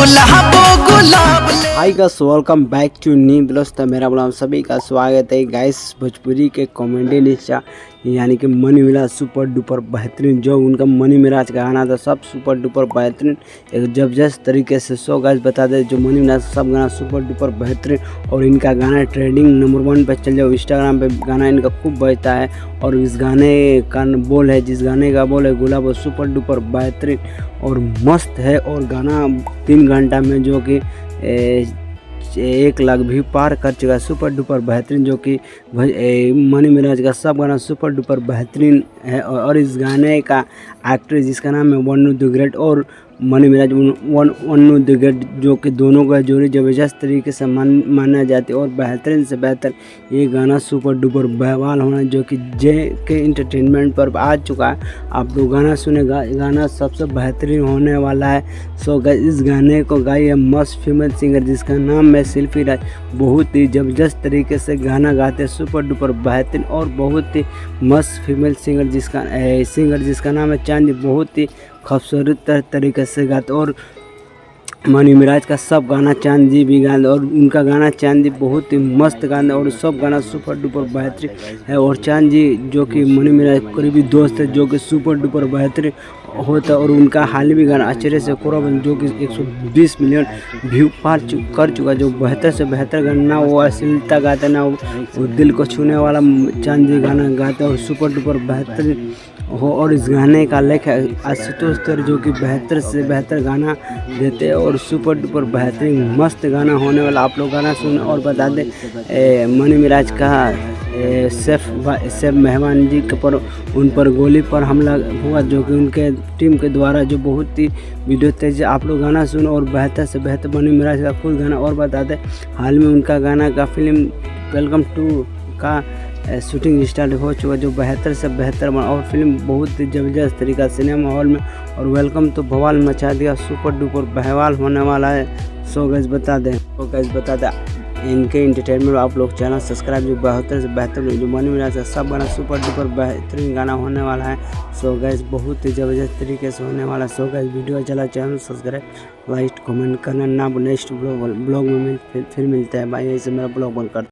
Hi guys, welcome back to new blogs. तो मेरा blog सभी का स्वागत है गाइस। भोजपुरी के कॉमेडी निशा यानी कि मनी मिराज सुपर डुपर बेहतरीन, जो उनका मनी मिराज का गाना था सब सुपर डुपर बेहतरीन एक जबरदस्त तरीके से। सो गाइस बता दे जो मनी मिराज सब गाना सुपर डुपर बेहतरीन और इनका गाना ट्रेंडिंग नंबर 1 पे चल जाओ। इंस्टाग्राम पे गाना इनका खूब बजता है और इस गाने का बोल है, जिस गाने का बोल है गुलाब, सुपर डुपर बेहतरीन और मस्त है। और गाना 3 घंटा में जो कि 1 लाख भी पार कर चुका है। सुपर डुपर बेहतरीन जो कि मनी मिराज का सब गाना सुपर डुपर बेहतरीन है। और इस गाने का एक्टर जिसका नाम है वन्नू द ग्रेट और मनी मिराज वन्नू द ग्रेट, जो कि दोनों का जोड़ी जबरदस्त तरीके से माना जाती है। और बेहतरीन से बेहतर ये गाना सुपर डुपर बवाल होना जो कि जे के इंटरटेनमेंट पर आ चुका है। आप लोग गाना सुनेगा, गाना सबसे बेहतरीन होने वाला है। सो इस गाने को गाई है मस्त फीमेल सिंगर जिसका नाम है शिल्पी राज। बहुत ही जबरदस्त तरीके से गाना गाते हैं, सुपर डुपर बेहतरीन और बहुत ही मस्त फीमेल सिंगर जिसका नाम है चांदी। बहुत ही खूबसूरत तरीके से गाते और मनी मिराज का सब गाना चांद जी भी गाते और उनका गाना चांद जी बहुत ही मस्त गाना और सब गाना सुपर डुपर बेहतरीन है। और चांद जी जो कि मनी मिराज करीबी दोस्त है जो कि सुपर डुपर बेहतरीन होता है। और उनका हाल भी गाना आश्चर्य से कोराबन जो कि 120 मिलियन व्यू पार कर चुका, जो बेहतर से बेहतर गाना, ना वो अश्लीलता गाते ना वो दिल को छूने वाला चांद जी गाना गाते और सुपर डुपर बेहतरीन हो। और इस गाने का लेख आशुतोष तर जो कि बेहतर से बेहतर गाना देते हैं और सुपर डुपर बेहतरीन मस्त गाना होने वाला। आप लोग गाना सुन और बता दें मनी मिराज का सेफ मेहमान जी के पर उन पर गोली पर हमला हुआ जो कि उनके टीम के द्वारा, जो बहुत ही वीडियो तेज। आप लोग गाना सुनो और बेहतर से बेहतर मनी मिराज का खुद गाना और बता दें हाल में उनका गाना का फिल्म वेलकम टू का शूटिंग स्टार्ट हो चुका, जो बेहतर से बेहतर बना और फिल्म बहुत ही जबरदस्त तरीका सिनेमा हॉल में और वेलकम तो बवाल मचा दिया, सुपर डुपर बवाल होने वाला है। सो गाइस बता दें इनके इंटरटेनमेंट आप लोग चैनल सब्सक्राइब, जो बेहतर से बेहतर जो मनी मिराज का सब गाना सुपर डुपर बेहतरीन गाना होने वाला है। सो गाइस बहुत ही ज़बरदस्त तरीके से होने वाला है। सो गाइस वीडियो चला चैनल सब्सक्राइब लाइक कमेंट करना ना। नेक्स्ट ब्लॉग में फिर मिलते हैं भाई। ऐसे मेरा ब्लॉग बंद कर।